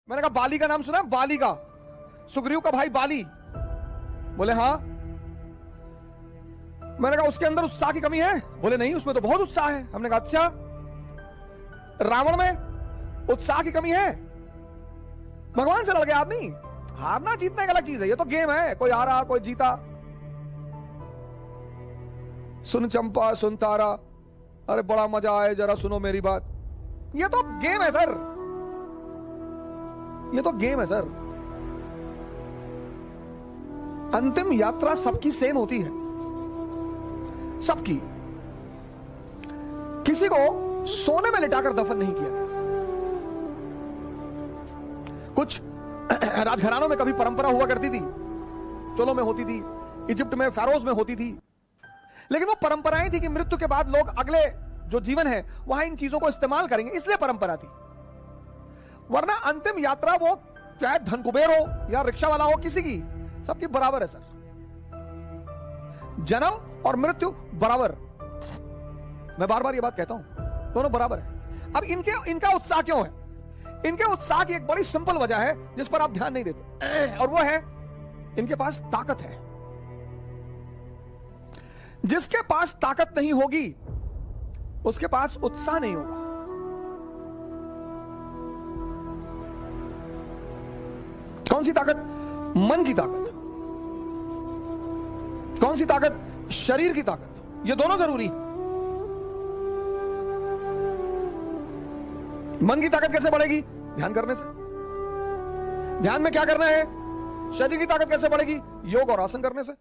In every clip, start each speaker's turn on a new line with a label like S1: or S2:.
S1: मैंने कहा बाली का नाम सुना है? बाली का, सुग्रीव का भाई बाली। बोले हाँ। मैंने कहा उसके अंदर उत्साह की कमी है? बोले नहीं, उसमें तो बहुत उत्साह है। हमने कहा अच्छा, रावण में उत्साह की कमी है? भगवान से लड़ गया आदमी। हारना जीतना एक अलग चीज है, ये तो गेम है, कोई हारा कोई जीता। सुन चंपा सुन तारा, अरे बड़ा मजा आए, जरा सुनो मेरी बात। ये तो गेम है सर, ये तो गेम है सर। अंतिम यात्रा सबकी सेम होती है, सबकी। किसी को सोने में लिटाकर दफन नहीं किया। कुछ राजघरानों में कभी परंपरा हुआ करती थी, चोलों में होती थी, इजिप्ट में फेरोज में होती थी, लेकिन वो परंपराएं थी कि मृत्यु के बाद लोग अगले जो जीवन है वहां इन चीजों को इस्तेमाल करेंगे, इसलिए परंपरा थी। वरना अंतिम यात्रा वो चाहे धन कुबेर हो या रिक्शा वाला हो, किसी की, सबकी बराबर है सर। जन्म और मृत्यु बराबर। मैं बार बार ये बात कहता हूं, दोनों बराबर है। अब इनका उत्साह क्यों है? इनके उत्साह की एक बड़ी सिंपल वजह है जिस पर आप ध्यान नहीं देते, और वो है इनके पास ताकत है। जिसके पास ताकत नहीं होगी उसके पास उत्साह नहीं होगा। कौन सी ताकत? मन की ताकत। कौन सी ताकत? शरीर की ताकत। ये दोनों जरूरी है। मन की ताकत कैसे बढ़ेगी? ध्यान करने से। ध्यान में क्या करना है? शरीर की ताकत कैसे बढ़ेगी? योग और आसन करने से।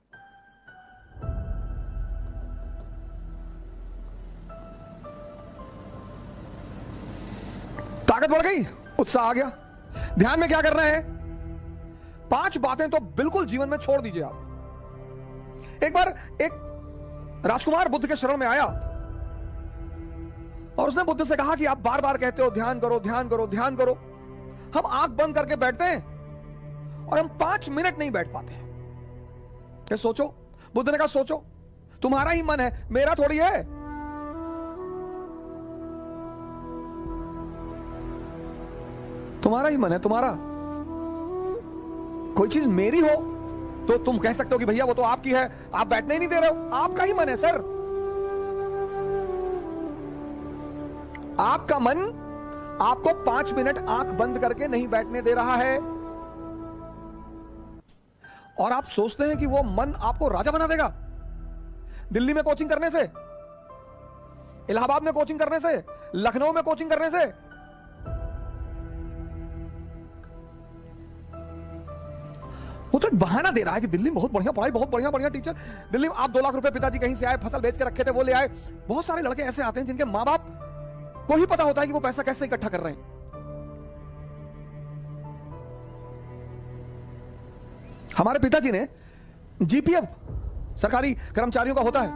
S1: ताकत बढ़ गई, उत्साह आ गया। ध्यान में क्या करना है? 5 बातें तो बिल्कुल जीवन में छोड़ दीजिए आप। एक बार एक राजकुमार बुद्ध के शरण में आया और उसने बुद्ध से कहा कि आप बार बार कहते हो ध्यान करो ध्यान करो ध्यान करो, हम आंख बंद करके बैठते हैं और हम 5 मिनट नहीं बैठ पाते। क्या सोचो? बुद्ध ने कहा सोचो, तुम्हारा ही मन है, मेरा थोड़ी है। तुम्हारा ही मन है, तुम्हारा। कोई चीज मेरी हो तो तुम कह सकते हो कि भैया वो तो आपकी है, आप बैठने ही नहीं दे रहे हो। आपका ही मन है सर। आपका मन आपको 5 मिनट आंख बंद करके नहीं बैठने दे रहा है, और आप सोचते हैं कि वो मन आपको राजा बना देगा। दिल्ली में कोचिंग करने से, इलाहाबाद में कोचिंग करने से, लखनऊ में कोचिंग करने से, वो तो एक बहाना दे रहा है कि दिल्ली में बहुत बढ़िया पढ़ाई, बहुत बढ़िया बढ़िया टीचर। दिल्ली में आप 2 लाख रुपए पिताजी कहीं से आए, फसल बेच के रखे थे, वो ले आए। बहुत सारे लड़के ऐसे आते हैं जिनके मां बाप को ही पता होता है कि वो पैसा कैसे इकट्ठा कर रहे हैं। हमारे पिताजी ने जीपीएफ, सरकारी कर्मचारियों का होता है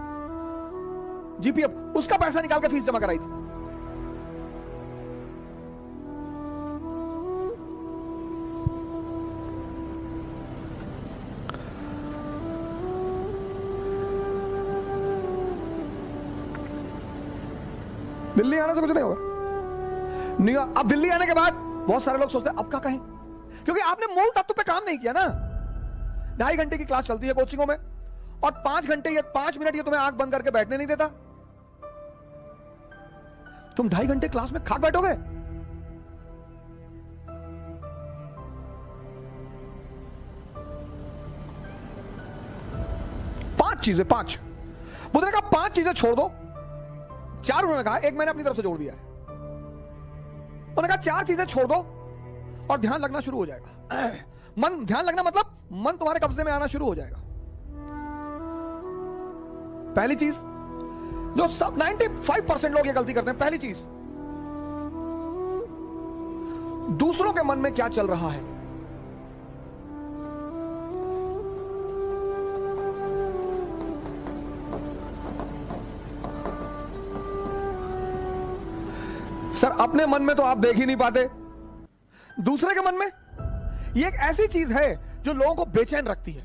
S1: जीपीएफ, उसका पैसा निकाल के फीस जमा कराई थी। दिल्ली आने से कुछ नहीं होगा। नहीं, अब दिल्ली आने के बाद बहुत सारे लोग सोचते हैं अब क्या कहें, क्योंकि आपने मूल तत्व पे काम नहीं किया ना। 2.5 घंटे की क्लास चलती है कोचिंगों में, और 5 घंटे या 5 मिनट ये तुम्हें आंख बंद करके बैठने नहीं देता। तुम 2.5 घंटे क्लास में खाक बैठोगे? पांच चीजें, 5 बुद्ध ने कहा 5 चीजें छोड़ दो। 4 उन्होंने कहा, एक मैंने अपनी तरफ से जोड़ दिया है। उन्होंने कहा 4 चीजें छोड़ दो और ध्यान लगना शुरू हो जाएगा। मन, ध्यान लगना मतलब मन तुम्हारे कब्जे में आना शुरू हो जाएगा। पहली चीज जो सब 95% लोग ये गलती करते हैं, पहली चीज, दूसरों के मन में क्या चल रहा है। सर अपने मन में तो आप देख ही नहीं पाते, दूसरे के मन में। ये एक ऐसी चीज है जो लोगों को बेचैन रखती है।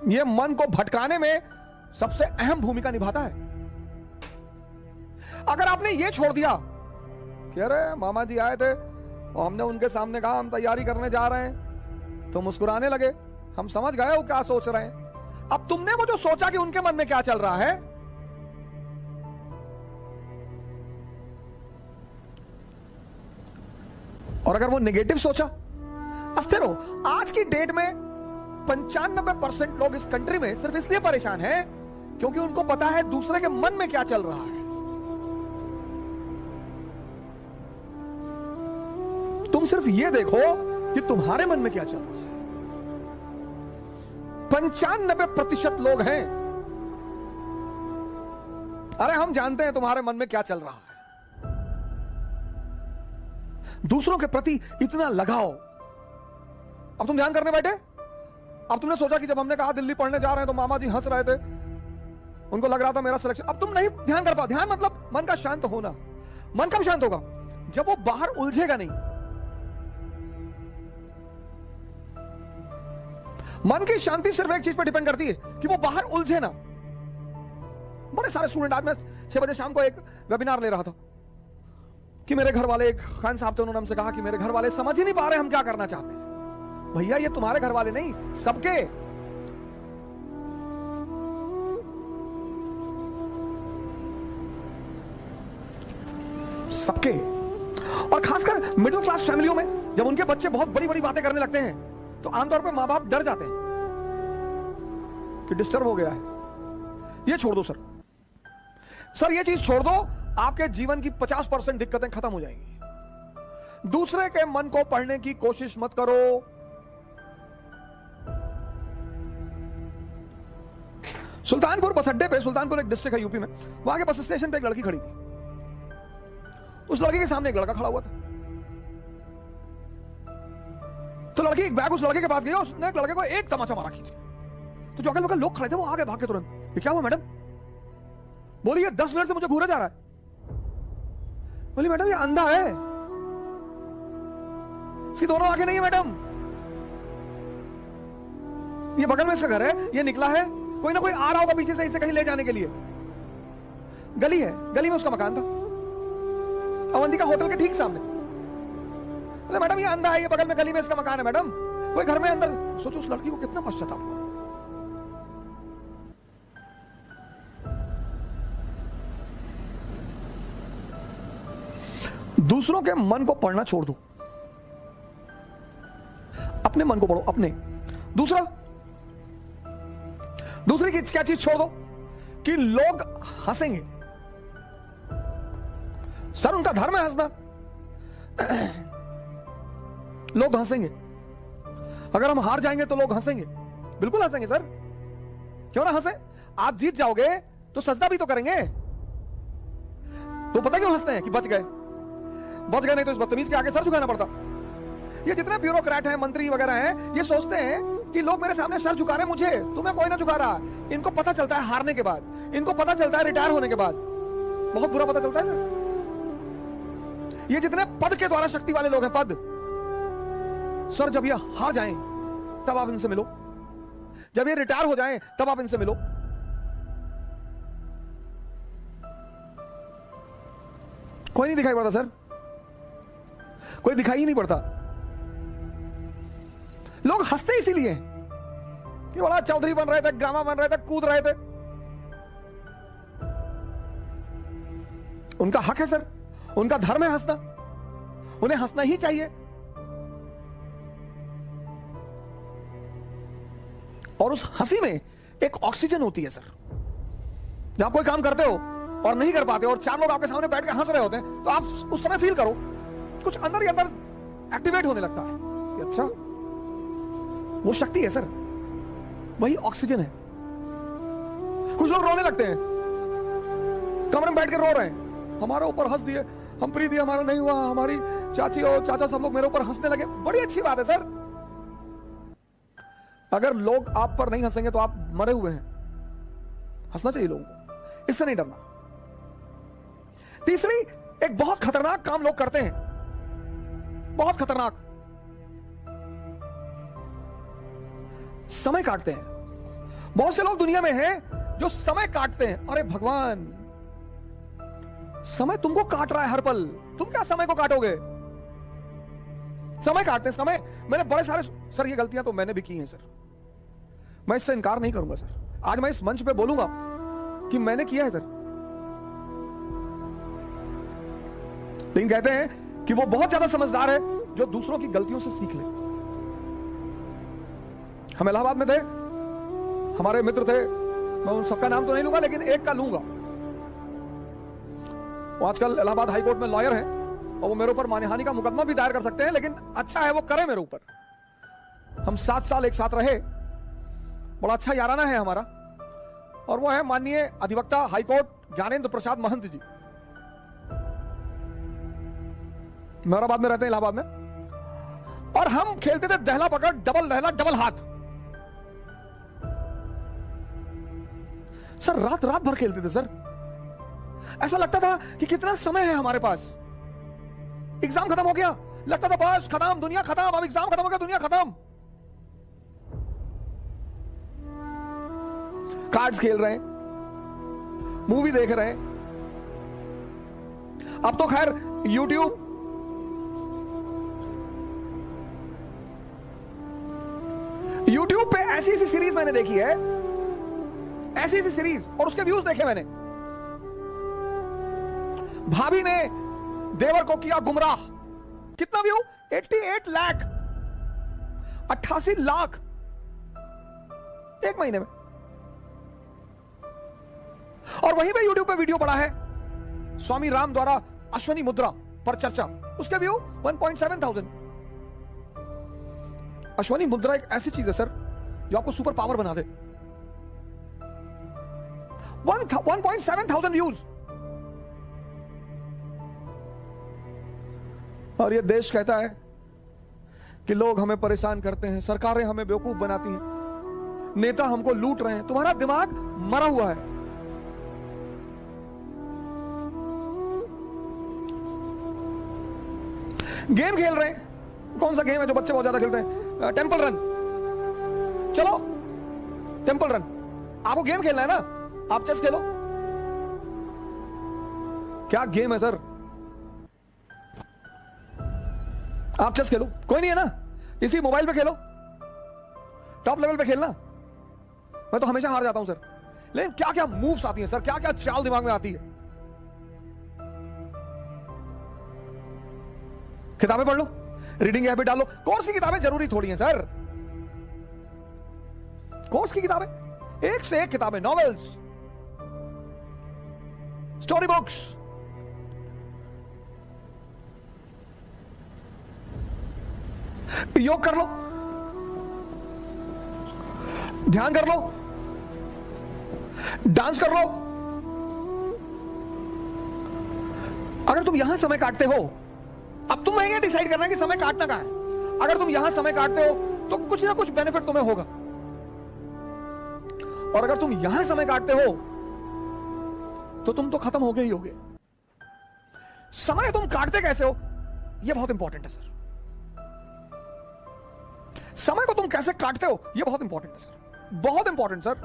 S1: ये मन को भटकाने में सबसे अहम भूमिका निभाता है। अगर आपने ये छोड़ दिया कह रहे मामा जी आए थे और हमने उनके सामने कहा हम तैयारी करने जा रहे हैं, तो मुस्कुराने लगे। हम समझ गए वो क्या सोच रहे हैं। अब तुमने वो जो सोचा कि उनके मन में क्या चल रहा है, और अगर वो नेगेटिव सोचा, अस्थिर हो। आज की डेट में 95% लोग इस कंट्री में सिर्फ इसलिए परेशान हैं क्योंकि उनको पता है दूसरे के मन में क्या चल रहा है। तुम सिर्फ ये देखो कि तुम्हारे मन में क्या चल रहा है। 95% लोग हैं, अरे हम जानते हैं तुम्हारे मन में क्या चल रहा है। दूसरों के प्रति इतना लगाओ। अब तुम ध्यान करने बैठे। अब तुमने सोचा कि जब हमने कहा दिल्ली पढ़ने जा रहे हैं तो मामा जी हंस रहे थे, उनको लग रहा था मेरा सिलेक्शन। अब तुम नहीं ध्यान कर पाओ। ध्यान मतलब मन का शांत होना। मन कब शांत होगा? जब वो बाहर उलझेगा नहीं। मन की शांति सिर्फ एक चीज पर डिपेंड करती है कि वो बाहर उलझे ना। बड़े सारे स्टूडेंट, आज मैं 6 बजे शाम को एक वेबिनार ले रहा था कि मेरे घर वाले, एक खान साहब थे, उन्होंने हमसे कहा कि मेरे घर वाले समझ ही नहीं पा रहे हम क्या करना चाहते हैं। भैया ये तुम्हारे घर वाले नहीं, सबके। सबके। और खासकर मिडिल क्लास फैमिलियों में जब उनके बच्चे बहुत बड़ी बड़ी बातें करने लगते हैं तो आमतौर पर मां बाप डर जाते हैं कि डिस्टर्ब हो गया है। ये छोड़ दो सर, ये चीज छोड़ दो, आपके जीवन की 50% दिक्कतें खत्म हो जाएंगी। दूसरे के मन को पढ़ने की कोशिश मत करो। सुल्तानपुर बस अड्डे पे, सुल्तानपुर एक डिस्ट्रिक्ट है यूपी में, वहां के बस स्टेशन पे एक लड़की खड़ी थी। उस लड़की के सामने एक लड़का खड़ा हुआ था। तो लड़की एक बैग उस लड़के के पास गई और उसने एक लड़के को एक तमाचा मारा खींच के। तो जो अगल बगल लोग खड़े थे वो आगे भाग के तुरंत, ये क्या हुआ मैडम? बोली ये 10 मिनट से मुझे घूरा जा रहा है। बोली मैडम ये अंधा है, इसकी दोनों आंखें नहीं है मैडम। ये बगल में इसका घर है, ये निकला है, कोई ना कोई आ रहा होगा पीछे से इसे कहीं ले जाने के लिए। गली है, गली में उसका मकान था, अवंतिका होटल के ठीक सामने। बोले मैडम ये अंधा है, ये बगल में गली में इसका मकान है मैडम, कोई घर में अंदर। सोचो उस लड़की को कितना पश्चाताप हुआ। दूसरों के मन को पढ़ना छोड़ दो, अपने मन को पढ़ो। अपने दूसरी की क्या चीज छोड़ दो कि लोग हंसेंगे। सर उनका धर्म है हंसना, लोग हंसेंगे। अगर हम हार जाएंगे तो लोग हंसेंगे, बिल्कुल हंसेंगे सर, क्यों ना हंसे। आप जीत जाओगे तो सजदा भी तो करेंगे। तो पता क्यों हंसते हैं कि बच गए, नहीं तो इस बदतमीज के आगे सर झुकाना पड़ता। ये जितने ब्यूरोक्रेट हैं, मंत्री वगैरह हैं, ये सोचते हैं कि लोग मेरे सामने सर झुका रहे हैं, मुझे तुम्हें कोई ना झुका रहा। इनको पता चलता है हारने के बाद, इनको पता चलता है रिटायर होने के बाद, बहुत बुरा पता चलता है ना। ये जितने पद के द्वारा शक्ति वाले लोग हैं, पद, सर जब ये हार जाएं तब आप इनसे मिलो, जब ये रिटायर हो जाएं तब आप इनसे मिलो। कोई नहीं दिखाई पड़ता सर, कोई दिखाई ही नहीं पड़ता। लोग हंसते इसीलिए कि बड़ा चौधरी बन रहे थे, ड्रामा बन रहे थे, कूद रहे थे। उनका हक है सर, उनका धर्म है हंसना, उन्हें हंसना ही चाहिए। और उस हंसी में एक ऑक्सीजन होती है सर। जब आप कोई काम करते हो और नहीं कर पाते और 4 लोग आपके सामने बैठ के हंस रहे होते हैं तो आप उस समय फील करो कुछ अंदर ही अंदर एक्टिवेट होने लगता है कि अच्छा वो शक्ति है सर, वही ऑक्सीजन है। कुछ लोग रोने लगते हैं, कमरे में बैठ के रो रहे हैं, हमारे ऊपर हंस दिए, हम प्री दिए, हमारा नहीं हुआ, हमारी चाची और चाचा सब लोग मेरे ऊपर हंसने लगे। बड़ी अच्छी बात है सर। अगर लोग आप पर नहीं हंसेंगे तो आप मरे हुए हैं। हंसना चाहिए लोगों को, इससे नहीं डरना। तीसरी, एक बहुत खतरनाक काम लोग करते हैं, बहुत खतरनाक, समय काटते हैं। बहुत से लोग दुनिया में हैं जो समय काटते हैं। अरे भगवान, समय तुमको काट रहा है हर पल, तुम क्या समय को काटोगे? समय काटते समय मैंने बड़े सारे, सर ये गलतियां तो मैंने भी की हैं सर, मैं इससे इनकार नहीं करूंगा सर। आज मैं इस मंच पे बोलूंगा कि मैंने किया है सर। लेकिन कहते हैं कि वो बहुत ज्यादा समझदार है जो दूसरों की गलतियों से सीख ले। हम इलाहाबाद में थे, हमारे मित्र थे, मैं उन सबका नाम तो नहीं लूंगा लेकिन एक का लूंगा। वो आजकल इलाहाबाद हाईकोर्ट में लॉयर है और वो मेरे ऊपर मानहानि का मुकदमा भी दायर कर सकते हैं, लेकिन अच्छा है वो करे मेरे ऊपर। हम 7 साल एक साथ रहे, बड़ा अच्छा याराना है हमारा, और वो है माननीय अधिवक्ता हाईकोर्ट ज्ञानेंद्र प्रसाद महंत जी, मेहराबाद में रहते हैं इलाहाबाद में। और हम खेलते थे दहला पकड़, डबल दहला, डबल हाथ। सर रात रात भर खेलते थे सर, ऐसा लगता था कि कितना समय है हमारे पास। एग्जाम खत्म हो गया, लगता था बस खत्म, दुनिया खत्म, अब एग्जाम खत्म हो गया, दुनिया खत्म। कार्ड्स खेल रहे हैं, मूवी देख रहे हैं। अब तो खैर यूट्यूब पे ऐसी ऐसी सीरीज मैंने देखी है, ऐसी ऐसी सीरीज, और उसके व्यूज देखे मैंने। भाभी ने देवर को किया गुमराह, कितना व्यू? 88 लाख, 88 लाख एक महीने में। और वहीं पे यूट्यूब पे वीडियो पड़ा है स्वामी राम द्वारा अश्वनी मुद्रा पर चर्चा, उसके व्यू 1.7 अश्वनी मुद्रा एक ऐसी चीज है सर जो आपको सुपर पावर बना दे। 1.7 व्यूज। और ये देश कहता है कि लोग हमें परेशान करते हैं, सरकारें हमें बेवकूफ बनाती हैं, नेता हमको लूट रहे हैं। तुम्हारा दिमाग मरा हुआ है। गेम खेल रहे हैं, कौन सा गेम है जो बच्चे बहुत ज्यादा खेलते हैं? Temple run. चलो टेंपल रन, आपको गेम खेलना है ना, आप चेस खेलो। क्या गेम है सर? आप चेस खेलो, कोई नहीं है ना, इसी मोबाइल पे खेलो, टॉप लेवल पे खेलना। मैं तो हमेशा हार जाता हूं सर, लेकिन क्या क्या मूव्स आती हैं सर, क्या क्या चाल दिमाग में आती है। किताबें पढ़ लो, रीडिंग हैबिट डालो। कोर्स की किताबें जरूरी थोड़ी हैं सर, कोर्स की किताबें, एक से एक किताबें, नॉवेल्स, स्टोरी बुक्स। योग कर लो, ध्यान कर लो, डांस कर लो। अगर तुम यहां समय काटते हो, अब तुम ये डिसाइड करना है कि समय काटना कहां है। अगर तुम यहां समय काटते हो तो कुछ ना कुछ बेनिफिट तुम्हें होगा, और अगर तुम यहां समय काटते हो तो तुम तो खत्म हो गए ही होगे। समय तुम काटते कैसे हो, यह बहुत इंपॉर्टेंट है सर। समय को तुम कैसे काटते हो, यह बहुत इंपॉर्टेंट है सर, बहुत इंपॉर्टेंट सर।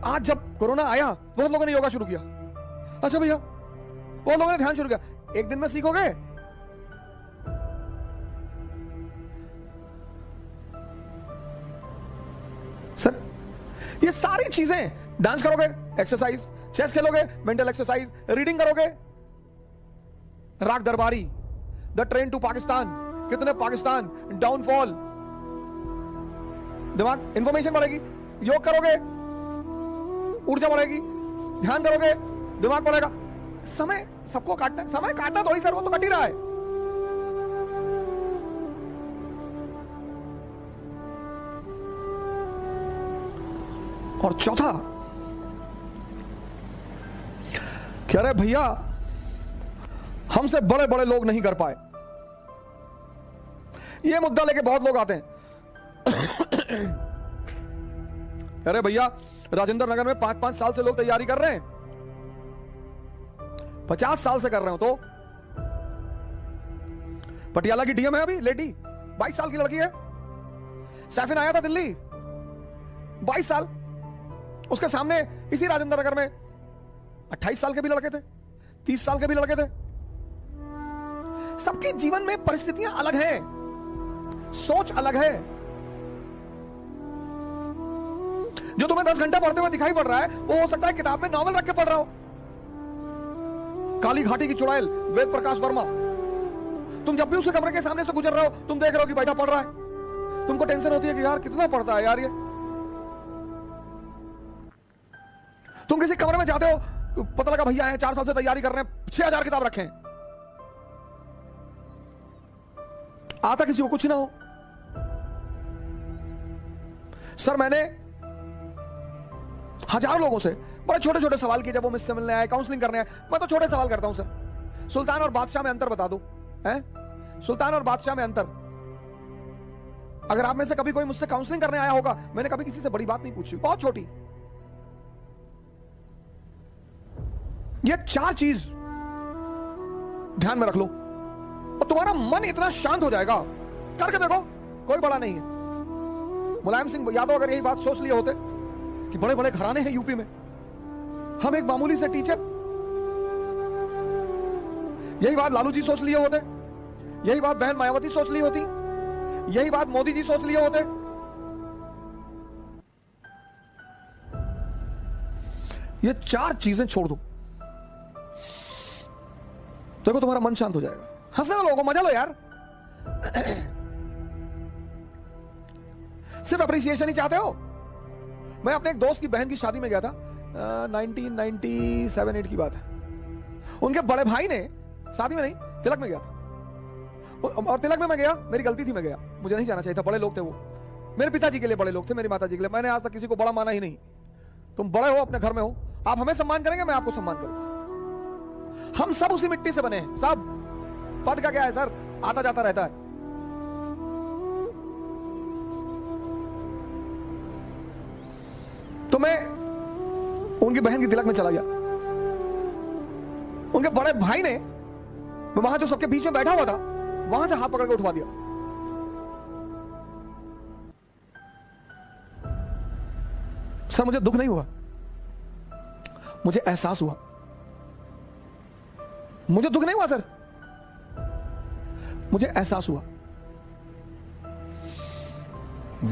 S1: आज जब कोरोना आया, बहुत लोगों ने योगा शुरू किया। अच्छा भैया, बहुत लोगों ने ध्यान शुरू किया। एक दिन में सीखोगे? सर ये सारी चीजें, डांस करोगे एक्सरसाइज, चेस खेलोगे मेंटल एक्सरसाइज, रीडिंग करोगे, राग दरबारी, द ट्रेन टू पाकिस्तान, कितने पाकिस्तान, डाउनफॉल, दिमाग, इंफॉर्मेशन बढ़ेगी। योग करोगे, ऊर्जा बढ़ेगी। ध्यान करोगे, दिमाग बढ़ेगा। समय सबको काटना है, समय काटना थोड़ी सर, वो तो कट ही रहा है। और चौथा, कह रहे भैया हमसे बड़े बड़े लोग नहीं कर पाए। ये मुद्दा लेके बहुत लोग आते हैं। कह रहे भैया राजेंद्र नगर में 5-5 साल से लोग तैयारी कर रहे हैं, 50 साल से कर रहे हो। तो पटियाला की डीएम है अभी लेडी, 22 साल की लड़की है। सैफिन आया था दिल्ली, 22 साल। उसके सामने इसी राजेंद्र नगर में 28 साल के भी लड़के थे, 30 साल के भी लड़के थे। सबके जीवन में परिस्थितियां अलग हैं, सोच अलग है। जो तुम्हें 10 घंटा पढ़ते हुए दिखाई पड़ रहा है, वो हो सकता है किताब में नॉवल रख के पढ़ रहा हो। काली घाटी की चुड़ैल वेद प्रकाश वर्मा, तुम जब भी उसके कमरे के सामने से गुजर रहे हो, तुम देख रहे हो कि बैठा पढ़ रहा है। तुमको टेंशन होती है कि यार कितना पढ़ता है यार ये। तुम किसी कमरे में जाते हो, पता लगा भैया है 4 साल से तैयारी कर रहे हैं, 6000 किताब रखे हैं। आता किसी को कुछ ना हो। सर मैंने हजारों लोगों से बड़े छोटे छोटे सवाल किए जब वो मुझसे मिलने आए, काउंसलिंग करने आए। मैं तो छोटे सवाल करता हूं सर, सुल्तान और बादशाह में अंतर बता दो। हैं? सुल्तान और बादशाह में अंतर। अगर आप में से कभी कोई मुझसे काउंसलिंग करने आया होगा, मैंने कभी किसी से बड़ी बात नहीं पूछी, बहुत छोटी। ये 4 चीज ध्यान में रख लो और तुम्हारा मन इतना शांत हो जाएगा। करके देखो, कोई बड़ा नहीं है। मुलायम सिंह यादव अगर यही बात सोच लिए होते कि बड़े बड़े घराने हैं यूपी में, हम एक मामूली से टीचर, यही बात लालू जी सोच लिए होते, यही बात बहन मायावती सोच ली होती, यही बात मोदी जी सोच लिए होते। ये 4 चीजें छोड़ दो, देखो तुम्हारा मन शांत हो जाएगा। हंसने दो लोगों को, मजा लो यार। सिर्फ अप्रिसिएशन ही चाहते हो। मैं अपने एक दोस्त की बहन की शादी में गया था, 1997-8 की बात है। उनके बड़े भाई ने, शादी में नहीं, तिलक में गया था। और तिलक में मैं गया, मेरी गलती थी, मैं गया, मुझे नहीं जाना चाहिए था। बड़े लोग थे वो, मेरे पिताजी के लिए बड़े लोग थे, मेरी माता जी के लिए। मैंने आज तक किसी को बड़ा माना ही नहीं। तुम बड़े हो, अपने घर में हो, आप हमें सम्मान करेंगे, मैं आपको सम्मान करूंगा। हम सब उसी मिट्टी से बने हैं, सब। पद का क्या है सर, आता जाता रहता है। तो मैं उनकी बहन की तिलक में चला गया। उनके बड़े भाई ने, वहां जो सबके बीच में बैठा हुआ था, वहां से हाथ पकड़ के उठवा दिया। सर मुझे दुख नहीं हुआ, मुझे एहसास हुआ। मुझे दुख नहीं हुआ सर, मुझे एहसास हुआ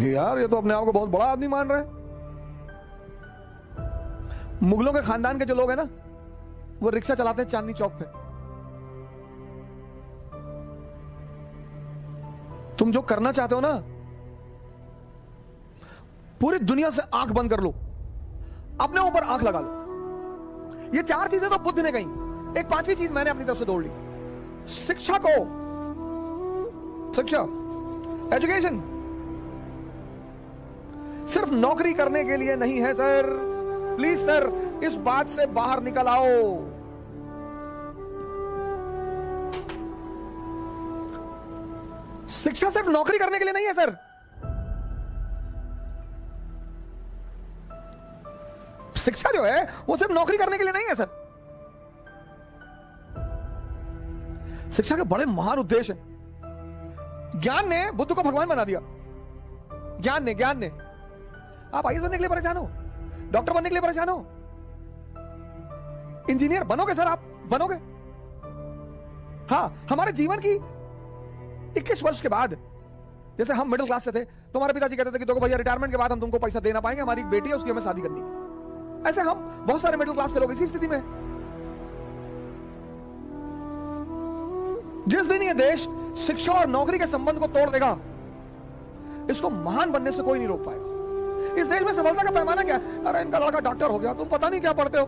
S1: यार ये तो अपने आप को बहुत बड़ा आदमी मान रहे हैं। मुगलों के खानदान के जो लोग हैं ना, वो रिक्शा चलाते हैं चांदनी चौक पे। तुम जो करना चाहते हो ना, पूरी दुनिया से आंख बंद कर लो, अपने ऊपर आंख लगा लो। ये 4 चीजें तो बुद्ध ने कही, एक 5वीं चीज मैंने अपनी तरफ से जोड़ ली। शिक्षा को, शिक्षा, एजुकेशन सिर्फ नौकरी करने के लिए नहीं है सर। प्लीज सर, इस बात से बाहर निकल आओ। शिक्षा सिर्फ नौकरी करने के लिए नहीं है सर। शिक्षा जो है वो सिर्फ नौकरी करने के लिए नहीं है सर। शिक्षा के बड़े महान उद्देश्य हैं। ज्ञान ने बुद्ध को भगवान बना दिया। ज्ञान ने आप आईएएस बनने के लिए परेशान हो, डॉक्टर बनने के लिए परेशान हो, इंजीनियर बनोगे सर, आप बनोगे। हाँ, हमारे जीवन की 21 वर्ष के बाद, जैसे हम मिडिल क्लास से थे, तो हमारे पिताजी कहते थे कि देखो भैया, रिटायरमेंट के बाद हम तुमको पैसा दे ना पाएंगे, हमारी एक बेटी है, उसकी हमें शादी करनी है। ऐसे हम बहुत सारे मिडिल क्लास के लोग इसी स्थिति में। जिस दिन ये देश शिक्षा और नौकरी के संबंध को तोड़ देगा, इसको महान बनने से कोई नहीं रोक पाएगा। इस देश में सफलता का पैमाना क्या है? अरे इनका लड़का डॉक्टर हो गया, तुम पता नहीं क्या पढ़ते हो।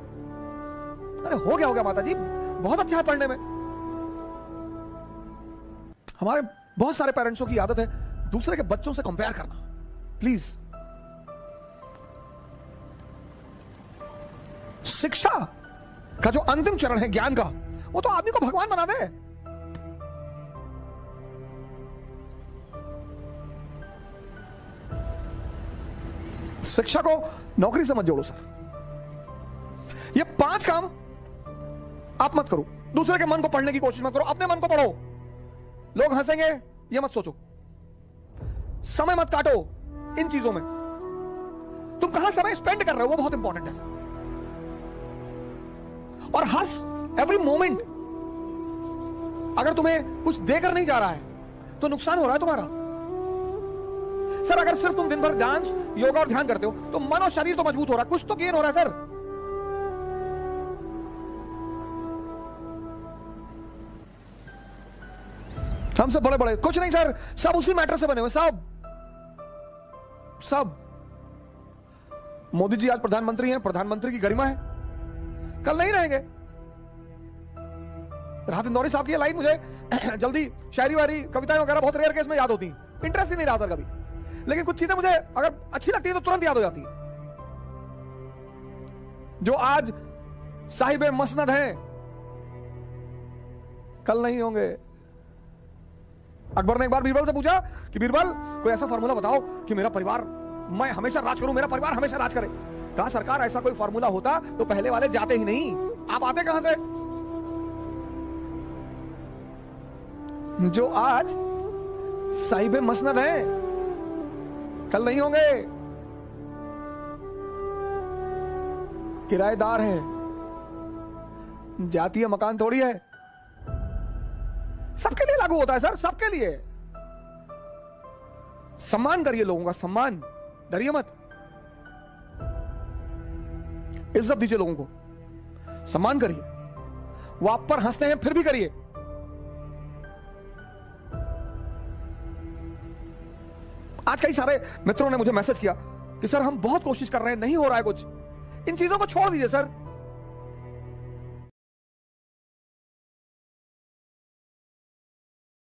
S1: अरे हो गया माता जी, बहुत अच्छा है पढ़ने में। हमारे बहुत सारे पेरेंट्सों की आदत है दूसरे के बच्चों से कंपेयर करना। प्लीज, शिक्षा का जो अंतिम चरण है ज्ञान का, वो तो आदमी को भगवान बना दे। शिक्षा को नौकरी से मत जोड़ो सर। ये 5 काम आप मत करो। दूसरे के मन को पढ़ने की कोशिश मत करो, अपने मन को पढ़ो। लोग हंसेंगे ये मत सोचो, समय मत काटो इन चीजों में। तुम कहां समय स्पेंड कर रहे हो वो बहुत इंपॉर्टेंट है सर। और एवरी मोमेंट अगर तुम्हें कुछ देकर नहीं जा रहा है तो नुकसान हो रहा है तुम्हारा। सर अगर सिर्फ तुम दिन भर डांस, योगा और ध्यान करते हो तो मन और शरीर तो मजबूत हो रहा है, कुछ तो गेन हो रहा है सर। हम सब बड़े बड़े कुछ नहीं सर, सब उसी मैटर से बने हुए, सब। मोदी जी आज प्रधानमंत्री हैं, प्रधानमंत्री की गरिमा है, कल नहीं रहेंगे। राहत इंदौरी साहब की लाइन मुझे जल्दी शायरी वारी कविताएं वगैरह बहुत रेयर केस में याद होती, इंटरेस्ट ही नहीं रहा सर कभी, लेकिन कुछ चीजें मुझे अगर अच्छी लगती है तो तुरंत याद हो जाती है। जो आज साहिब मसनद हैं कल नहीं होंगे। अकबर ने एक बार बीरबल से पूछा कि बीरबल कोई ऐसा फॉर्मूला बताओ कि मेरा परिवार, मैं हमेशा राज करूं, मेरा परिवार हमेशा राज करे। कहा सरकार ऐसा कोई फॉर्मूला होता तो पहले वाले जाते ही नहीं, आप आते कहां से? जो आज साहिब मसनद हैं कल नहीं होंगे, किराएदार है, जातीय मकान थोड़ी है, सबके लिए लागू होता है सर, सबके लिए। सम्मान करिए लोगों का, सम्मान डरिए मत, इज्जत दीजिए लोगों को, सम्मान करिए। वो आप पर हंसते हैं फिर भी करिए। आज कई सारे मित्रों ने मुझे मैसेज किया कि सर हम बहुत कोशिश कर रहे हैं, नहीं हो रहा है कुछ। इन चीजों को छोड़ दीजिए सर,